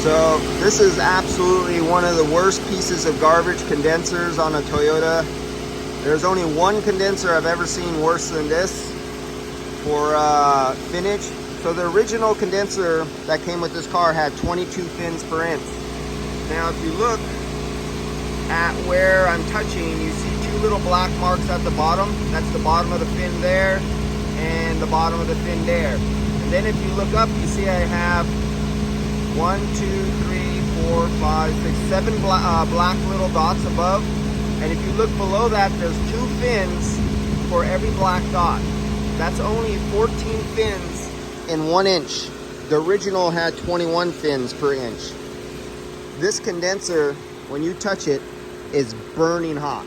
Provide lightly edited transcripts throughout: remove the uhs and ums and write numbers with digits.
So this is absolutely one of the worst pieces of garbage condensers on a Toyota. There's only one condenser I've ever seen worse than this for finish. So the original condenser that came with this car had 22 fins per inch. Now if you look at where I'm touching, you see two little black marks at the bottom. That's the bottom of the fin there and the bottom of the fin there. And then if you look up, you see I have 1, 2, 3, 4, 5, 6, 7 black little dots above. And if you look below that, there's 2 fins for every black dot. That's only 14 fins in 1 inch. The original had 21 fins per inch. This condenser, when you touch it, is burning hot.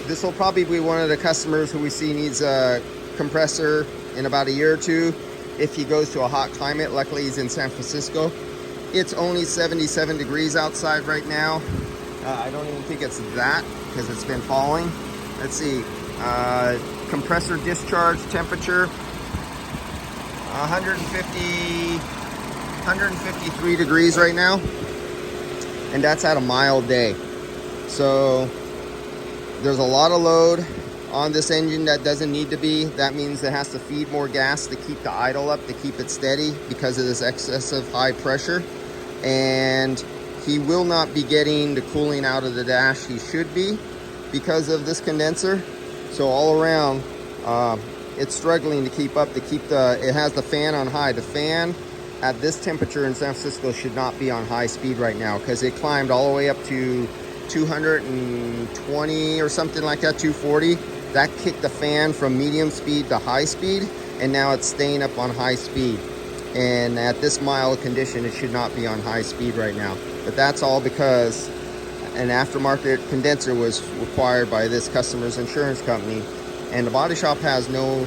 This will probably be one of the customers who we see needs a compressor in about a year or two if he goes to a hot climate. Luckily he's in San Francisco. It's only 77 degrees outside right now. I don't even think it's that because it's been falling. Let's see, compressor discharge temperature 153 degrees right now, and that's at a mild day. So there's a lot of load on this engine that doesn't need to be. That means it has to feed more gas to keep the idle up, to keep it steady because of this excessive high pressure. And he will not be getting the cooling out of the dash he should be because of this condenser. So all around, it's struggling to keep up, it has the fan on high. The fan at this temperature in San Francisco should not be on high speed right now because it climbed all the way up to 220 or something like that, 240. That kicked the fan from medium speed to high speed, and now it's staying up on high speed. And at this mild condition, it should not be on high speed right now. But that's all because an aftermarket condenser was required by this customer's insurance company. And the body shop has no,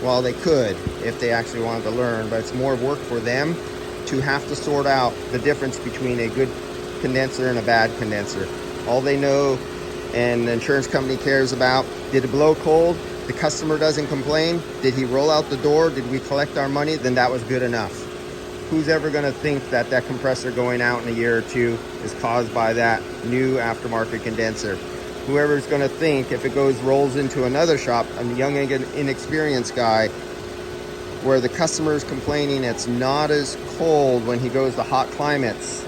well, they could if they actually wanted to learn, but it's more work for them to have to sort out the difference between a good condenser and a bad condenser. All they know and the insurance company cares about, did it blow cold? The customer doesn't complain. Did he roll out the door? Did we collect our money? Then that was good enough. Who's ever gonna think that that compressor going out in a year or two is caused by that new aftermarket condenser? Whoever's gonna think if it rolls into another shop, a young inexperienced guy, where the customer is complaining it's not as cold when he goes to hot climates,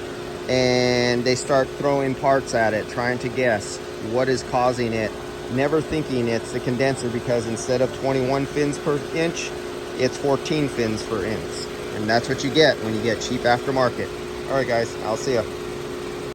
and they start throwing parts at it, trying to guess what is causing it, never thinking it's the condenser, because instead of 21 fins per inch, it's 14 fins per inch. And that's what you get when you get cheap aftermarket. All right, guys, I'll see ya.